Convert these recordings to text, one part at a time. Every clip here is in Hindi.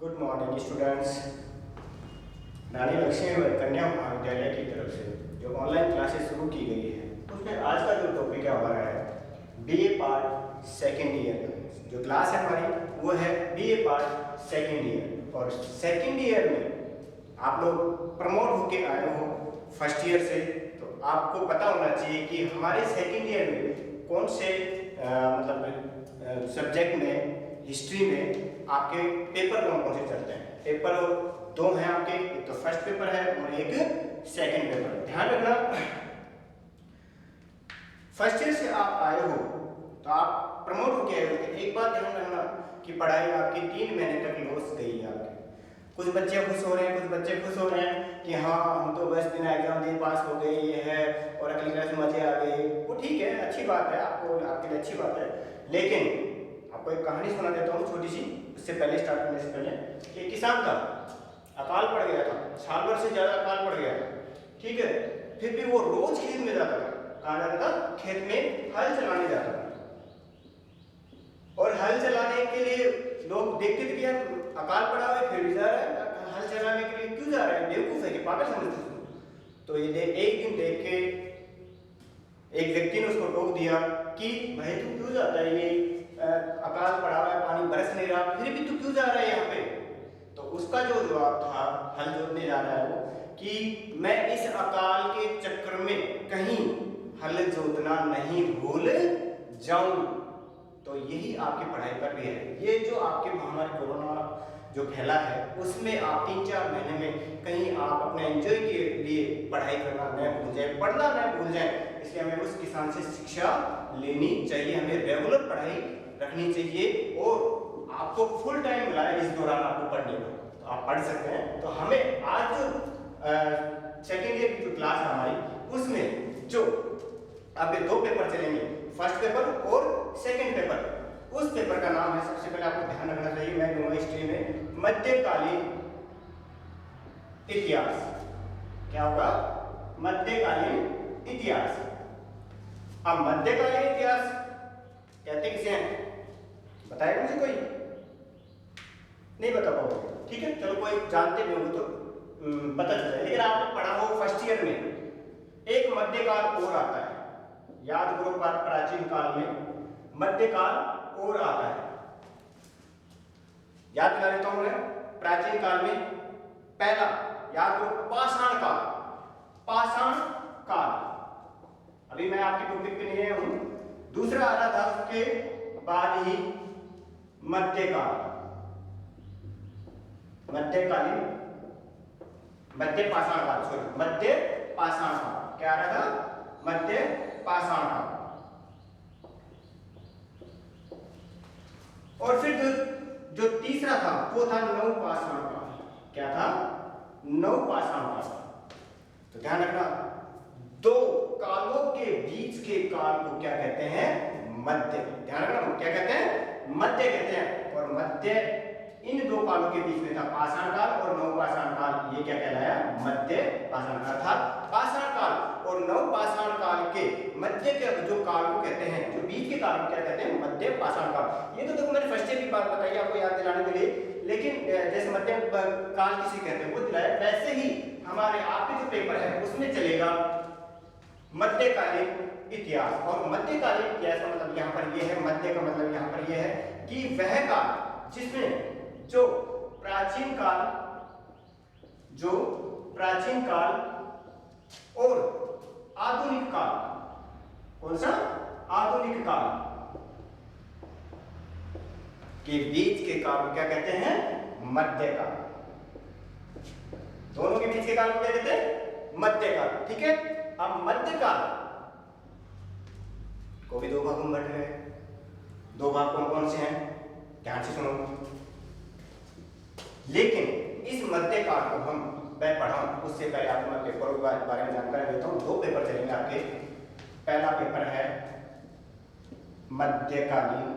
Good morning students. Rani Lakshmibai कन्या महाविद्यालय की तरफ से जो ऑनलाइन क्लासेस शुरू की गई है उसमें आज का जो टॉपिक है हमारा है बीए पार्ट सेकेंड ईयर। जो क्लास है हमारी वो है बीए पार्ट सेकेंड ईयर। और सेकेंड ईयर में आप लोग प्रमोट होके आए हो फर्स्ट ईयर से, तो आपको पता होना चाहिए कि हमारे सेकेंड ईयर में कौन से सब्जेक्ट में, हिस्ट्री में आपके पेपर कौन से चलते हैं। पेपर दो हैं आपके, एक तो फर्स्ट पेपर है और एक सेकंड पेपर। ध्यान रखना, फर्स्ट ईयर से आप आए हो तो आप प्रमोट होके आए हो। एक बात ध्यान रखना कि पढ़ाई आपकी 3 महीने तक लॉस गई है आपकी। कुछ बच्चे खुश हो रहे हैं, कुछ बच्चे खुश हो रहे हैं कि हाँ हम तो बस बिना एग्जाम दिए पास हो गए, ये है और अगली क्लास में मजे आ गए। वो ठीक है, अच्छी बात है, आपको आपके लिए अच्छी बात है। लेकिन आपको एक कहानी सुना देता हूँ छोटी सी। उससे पहले स्टार्ट करने से पहले, एक किसान था, अकाल पड़ गया था, साल भर से ज्यादा अकाल पड़ गया था, ठीक है। फिर भी वो रोज खेत में जाता था। कहाँ जाता था? खेत में हल चलाने जाता था। और हल चलाने के लिए लोग देखते थे कि यार अकाल पड़ा हुआ है फिर भी जा रहा है, हल चलाने के लिए क्यों जा रहा है, बेवकूफ है कि पागल समझते थे। तो ये एक दिन देख के एक व्यक्ति ने उसको टोक दिया कि भाई तू क्यों जाता है, ये अकाल पड़ा हुआ है, पानी बरस नहीं रहा, फिर भी तू क्यों जा रहा है यहाँ पे। तो उसका जो जवाब था, हल जोतने जा रहा है वो, कि मैं इस अकाल के चक्कर में कहीं हल जोतना नहीं भूल जाऊं। तो यही आपकी पढ़ाई पर भी है। ये जो आपके महामारी कोरोना जो फैला है उसमें आप 3-4 महीने में कहीं आप अपने एंजॉय के लिए पढ़ाई करना न भूल जाए, पढ़ना न भूल जाए। इसलिए हमें उस किसान से शिक्षा लेनी चाहिए, हमें रेगुलर पढ़ाई रखनी चाहिए और आपको फुल टाइम मिला है इस दौरान आपको पढ़ने में, तो आप पढ़ सकते हैं। तो हमें आज जो सेकेंड ईयर की जो क्लास है हमारी, उसमें जो अब 2 पेपर चलेंगे, फर्स्ट पेपर और सेकंड पेपर। उस पेपर का नाम है, सबसे पहले आपको ध्यान रखना चाहिए, मैं दूंगा हिस्ट्री में मध्यकालीन इतिहास। क्या होगा? मध्यकालीन इतिहास। अब मध्यकालीन इतिहास कहते किसे हैं? बताएगा मुझे कोई? नहीं बता पाओगे, ठीक है, चलो कोई जानते भी होंगे तो पता चल जाए। लेकिन आपने पढ़ा हो फर्स्ट ईयर में एक मध्यकाल और आता है, याद करो, प्राचीन काल में मध्यकाल और आता है। याद दिला देता हूं मैं, प्राचीन काल में पहला याद करो पाषाण काल। पाषाण काल अभी मैं आपके टॉपिक पे नहीं हूं। दूसरा आ रहा था उसके बाद ही मध्यकाल, मध्यकालीन, मध्य पाषाण काल, सॉरी मध्य पाषाण काल। क्या आ रहा था? मध्य पाषाण काल। और फिर जो तीसरा था वो था नवपाषाण काल। क्या था? नवपाषाण काल। तो ध्यान रखना, 2 कालों के बीच के काल को क्या कहते हैं? मध्य। ध्यान रखना, क्या कहते हैं? मध्य कहते हैं। और मध्य इन 2 कालों के बीच में था पाषाण काल और नवपाषाण काल। ये क्या कहलाया? मध्य पाषाण काल था। पाषाण काल और नवपाषाण काल के मध्य के जो काल को कहते हैं, जो बीच के काल को क्या कहते हैं? मध्य पाषाण काल। ये तो देखो मैंने फर्स्ट ईयर की बात बताई आपको याद दिलाने के लिए, लेकिन जैसे मध्य काल किसे कहते हैं वो दिलाया, वैसे ही हमारे आपके जो पेपर है उसमें चलेगा मध्यकालीन इतिहास। और मध्यकालीन इतिहास का मतलब यहाँ पर ये है, मध्य का मतलब यहाँ पर ये है कि वह काल जिसमें जो प्राचीन काल और आधुनिक काल, कौन सा? आधुनिक काल के बीच के काल को क्या कहते हैं? मध्य काल। दोनों के बीच के काल को क्या कहते हैं? मध्य काल, ठीक है। अब मध्य काल को भी 2 भागों में बंट गए। 2 भाग कौन कौन से हैं? ध्यान से सुनो। लेकिन इस मध्य काल को मैं पढ़ाऊं उससे पहले आपको मैं पेपर के बारे में जानकारी देता हूं। 2 पेपर चलेंगे आपके। पहला पेपर है मध्यकालीन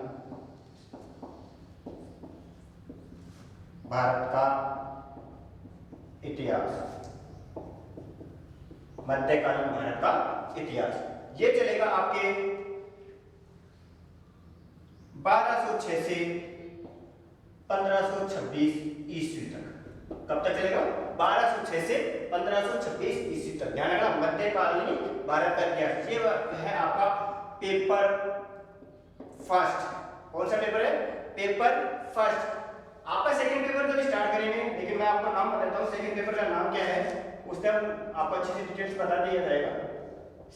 भारत का इतिहास। मध्यकालीन भारत का इतिहास ये चलेगा आपके 1206 से 1526 ईस्वी तक। कब तक चलेगा? 1206 से 1526 ईस्वी तक। ध्यान रखना, मध्यकालीन भारत का इतिहास। ये है आपका पेपर फर्स्ट। कौन सा पेपर है? Paper first. आपका सेकंड पेपर तो स्टार्ट करेंगे, लेकिन मैं आपको नाम बताता हूँ सेकंड पेपर का नाम क्या है, उस टाइम आपको अच्छी से डिटेल्स बता दिया जाएगा।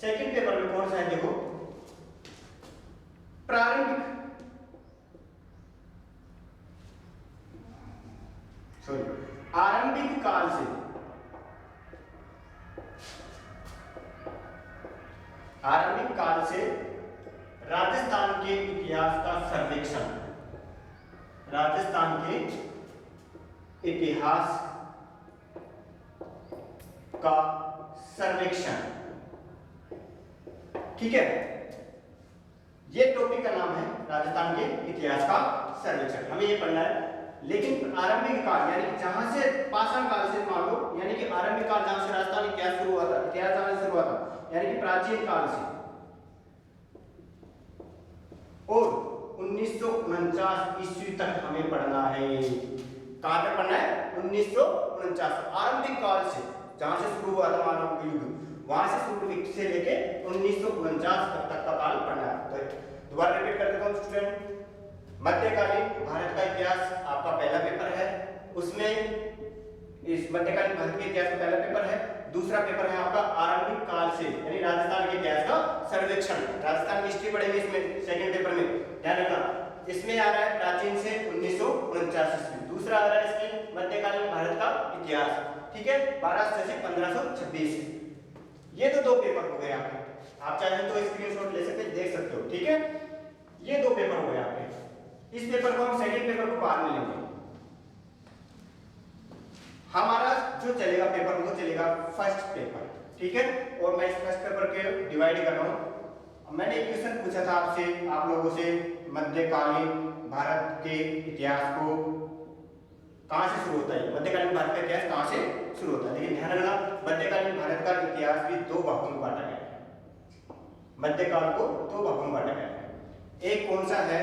सेकंड पेपर में कौन सा है? देखो, प्रारंभिक आरंभिक काल से राजस्थान के इतिहास का सर्वेक्षण। राजस्थान के इतिहास का सर्वेक्षण, ठीक है। ये टॉपिक का नाम है राजस्थान के इतिहास का सर्वेक्षण, हमें ये पढ़ना है। लेकिन आरंभिक काल यानी जहां से पाषाण काल से, मान लो यानी कि आरंभिक काल जहां से राजस्थान इतिहास शुरू हुआ था, इतिहास जहां से शुरू हुआ था यानी कि प्राचीन काल से, और 1949 ईस्वी तक हमें पढ़ना है। कहां तक पढ़ना है? 1949 आरंभिक काल से, जहां से शुरू हुआ था मानव युग, वहां से शुरू से लेके 1949 तक का काल पढ़ना है। तो दोबारा रिपीट कर देता हूं स्टूडेंट। मध्यकालीन भारत का इतिहास आपका पहला पेपर है, उसमें इस मध्यकालीन भारत के इतिहास का पहला पेपर है। दूसरा पेपर है आपका आरंभिक काल से यानी राजस्थान के इतिहास का सर्वेक्षण। राजस्थान की हिस्ट्री पढ़ेंगे इसमें सेकंड पेपर में, ध्यान रखना। इसमें आ रहा है प्राचीन से 1949 ईस्वी। दूसरा आ रहा है इसमें मध्यकालीन भारत का इतिहास, ठीक है, 1200 से 1526। ये तो दो पेपर हो गए आपके। आप चाहे तो स्क्रीनशॉट ले सकते, देख सकते हो, ठीक है। ये दो पेपर हो गए आपके। इस पेपर को हम सेकंड पेपर को बाद में लेंगे। हमारा जो चलेगा पेपर वो चलेगा फर्स्ट पेपर, ठीक है। और मैं इस फर्स्ट पेपर के डिवाइड कर रहा हूं। मैंने एक क्वेश्चन पूछा था आपसे, आप लोगों से, मध्यकालीन भारत के इतिहास को कहां से शुरू होता है, मध्यकालीन भारत का इतिहास कहां से शुरू होता है। लेकिन ध्यान रखना, मध्यकालीन भारत का इतिहास भी दो भागों में बांटा गया है। मध्यकाल को दो भागों में बांटा गया है। एक कौन सा है?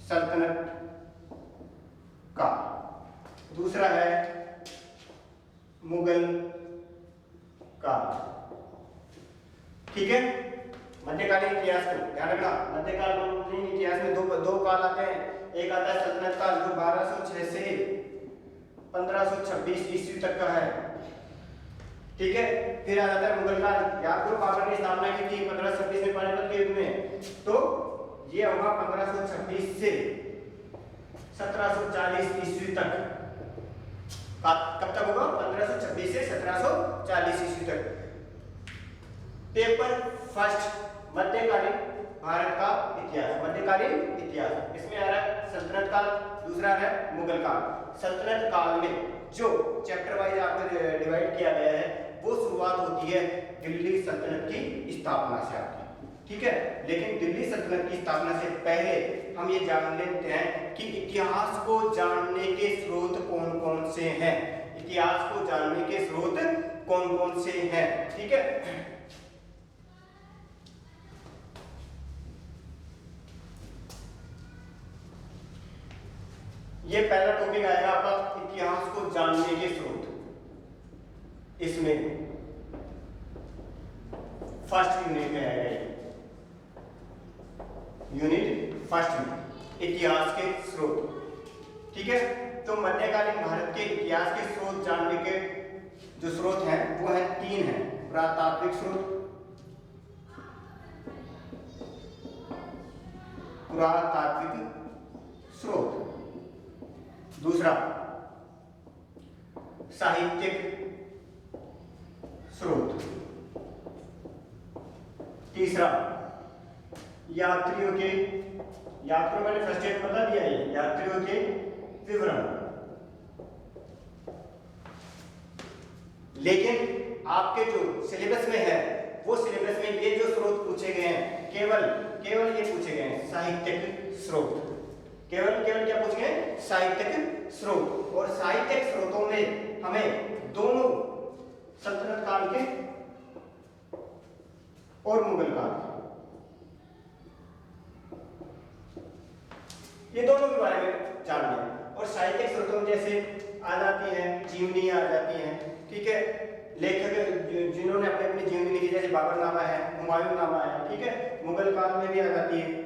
सल्तनत का। दूसरा है मुगल का, ठीक है। मध्यकालीन इतिहास को ध्यान रखना, मध्यकालीन इतिहास में दो काल आते हैं। एक आता है सल्तनत काल जो 1206 से 1526 ईस्वी तक का है, ठीक है। फिर आ जाता है मुगल काल। याद करो बाबर ने स्थापना की थी 1526 में पानीपत के युद्ध में, तो ये होगा 1526 से 1740 ईस्वी तक। कब तक होगा? 1526 से 1740 ईस्वी तक। पेपर फर्स्ट मध्यकालीन भारत का इतिहास, मध्यकालीन इतिहास। इसमें आ रहा है सल्तनत काल, दूसरा है मुगल काल। सल्तनत काल में जो चैप्टर वाइज आपको डिवाइड किया गया है वो शुरुआत होती है दिल्ली सल्तनत की स्थापना से आपकी, ठीक है। लेकिन दिल्ली सल्तनत की स्थापना से पहले हम ये जान लेते हैं कि इतिहास को जानने के स्रोत कौन कौन से हैं। इतिहास को जानने के स्रोत कौन कौन से हैं, ठीक है। ये पहला टॉपिक आएगा आपका इतिहास को जानने के स्रोत। इसमें फर्स्ट यूनिट में आएगा, यूनिट फर्स्ट में इतिहास के स्रोत, ठीक है। तो मध्यकालीन भारत के इतिहास के स्रोत जानने के जो स्रोत हैं वो है तीन हैं। पुरातात्विक स्रोत, पुरातात्विक स्रोत, दूसरा साहित्यिक स्रोत, तीसरा यात्रियों मैंने फर्स्ट एड बता दिया है, यात्रियों के विवरण। लेकिन आपके जो सिलेबस में है वो सिलेबस में ये जो स्रोत पूछे गए हैं केवल ये पूछे गए हैं साहित्यिक स्रोत। केवल क्या पूछे गए? साहित्यिक स्रोत। और साहित्यिक स्रोतों में हमें दोनों सल्तनत काल के और मुगल काल ये दोनों के बारे में जान लिया। और साहित्यिक स्रोतों में जैसे आ जाती हैं जीवनियाँ आ जाती हैं, ठीक है, लेखक जिन्होंने अपनी अपनी जीवनी लिखी, जैसे बाबरनामा है, हुमायूं नामा है, ठीक है, मुगल काल में भी आ जाती है।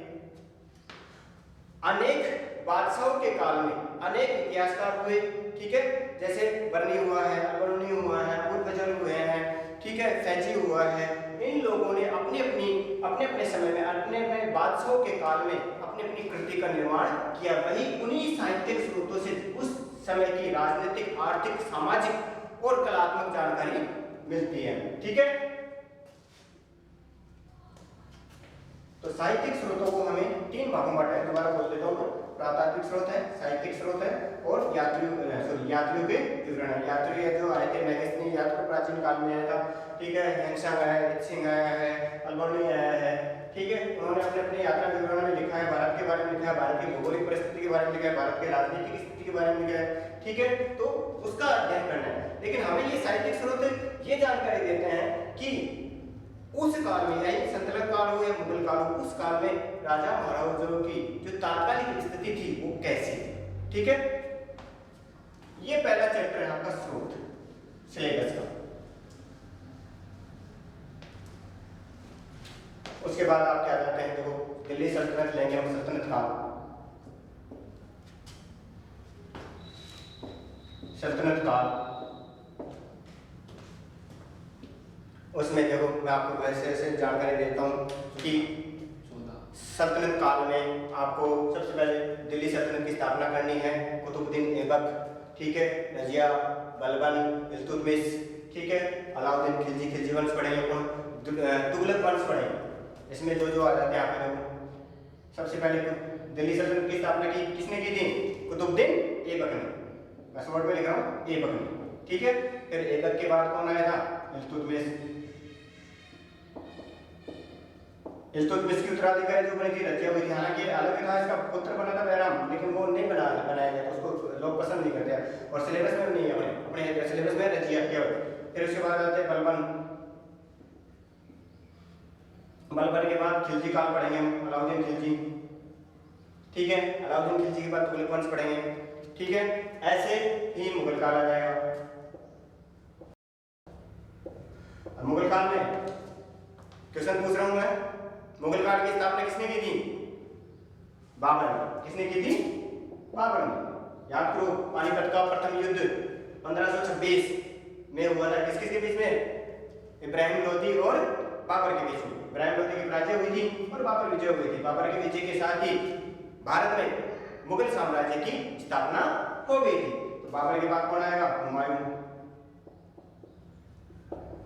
अनेक बादशाहों के काल में अनेक इतिहासकार हुए, ठीक है, जैसे बर्नी हुआ है, अलबरूनी हुआ है, अबुल फजल हुए हैं, ठीक है, फैजी हुआ है। इन लोगों ने अपने अपने समय में अपने अपने बादशाहों के काल में अपनी अपनी कृति का निर्माण किया। वही उन्हीं साहित्यिक स्रोतों से उस समय की राजनीतिक, आर्थिक, सामाजिक और कलात्मक जानकारी मिलती है, ठीक है। तो साहित्यिक स्रोतों को हमें तीन भागों में बांटा है, दोबारा बोल देता हूँ मैं। प्रातात्विक स्रोत है, साहित्यिक स्रोत है और यात्रियों के विवरण है। यात्री जो आए थे मैगजीन, यात्री प्राचीन काल में आया था, ठीक है, हेंगत्सांग आया है, इत्सिंग आया है, अलबर्नी आया है, ठीक है, उन्होंने अपने अपने यात्रा विवरण में लिखा है, भारत के बारे में लिखा है, भारत की भौगोलिक परिस्थिति के बारे में लिखा है, भारत के राजनीतिक स्थिति के बारे में लिखा है, ठीक है, तो उसका अध्ययन करना है। लेकिन हमें ये साहित्यिक स्रोत ये जानकारी देते हैं कि उस काल में, यानी संतलक काल हो या मुगल काल हो, उस काल में राजा महाराजाओं की जो तात्कालिक स्थिति थी वो कैसी थी, ठीक है। ये पहला चैप्टर है आपका स्रोत सिलेबस का। उसके बाद आप क्या जाते हैं, देखो दिल्ली सल्तनत लेंगे हम, सल्तनत काल। सल्तनत काल उसमें देखो मैं आपको ऐसे ऐसे जानकारी देता हूँ कि सल्तनत काल में आपको सबसे पहले दिल्ली सल्तनत की स्थापना करनी है, कुतुबुद्दीन ऐबक, ठीक है, रजिया, बलबन, इल्तुतमिश, ठीक है, अलाउद्दीन खिलजी, खिलजी वंश पढ़ेंगे अपन, तुगलक वंश पढ़ेंगे। इसमें जो जो आ जाते हैं आप देखो। सबसे पहले दिल्ली सल्तनत की स्थापना की किसने की थी? कुतुबुद्दीन ऐबक ने, मैं शॉर्ट में लिख रहा हूँ, ऐबक ने, ठीक है। फिर ऐबक के बाद कौन आया था? इल्तुतमिश। इल्तुतमिश की उत्तराधिकारी जो बनी थी रजिया हुई थी, हालांकि अलग था, इसका पुत्र बना था बैराम, लेकिन वो नहीं बनाया गया, उसको लोग पसंद नहीं करते और सिलेबस में नहीं है, अपने सिलेबस में रजिया किया। फिर उसके बाद आते हैं बलबन। बलबन के बाद खिलजी काल पढ़ेंगे हम, अलाउद्दीन खिलजी, ठीक है, अलाउद्दीन खिलजी के बाद तुगलक वंश पढ़ेंगे, ठीक है। ऐसे ही मुगल काल आ जाएगा। मुगल काल में क्वेश्चन पूछ रहा हूं मैं, मुगल काल की स्थापना किसने की थी? बाबर ने। किसने की थी? बाबर ने। याद करो, पानीपत का प्रथम युद्ध 1526 में हुआ था, किस किस के बीच में? इब्राहिम लोदी और बाबर के बीच में। इब्राहिम लोदी की पराजय हुई थी और बाबर विजय हुई थी। बाबर के विजय के साथ ही भारत में मुगल साम्राज्य की स्थापना हो गई थी। तो बाबर के बाद कौन आएगा? हुमायूं।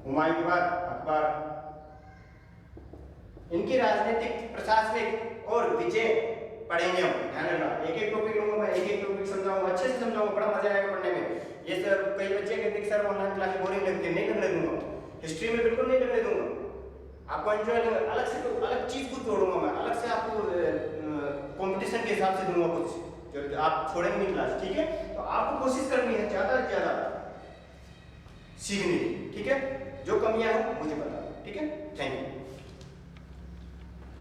हुमायूं के बाद अकबर। इनकी राजनीतिक, प्रशासनिक और विजय पढ़ेंगे हम, ध्यान रखना। एक एक टॉपिक लूंगा मैं, एक एक टॉपिक समझाऊंगा, अच्छे से समझाऊंगा, बड़ा मजा आएगा पढ़ने में। ये सर कई बच्चे कहते हैं सर ऑनलाइन क्लास बोरिंग लगती है, नहीं लगने दूंगा। हिस्ट्री में बिल्कुल नहीं लगने दूंगा, आपको एंजॉय अलग से, अलग चीज कुछ जोड़ूंगा मैं, अलग से आपको कंपटीशन के हिसाब से दूंगा कुछ, जो आप छोड़ेंगे नहीं क्लास, ठीक है। तो आपको कोशिश करनी है ज्यादा से ज्यादा सीखने की, ठीक है। जो कमियां हो मुझे बताओ, ठीक है। Thank you.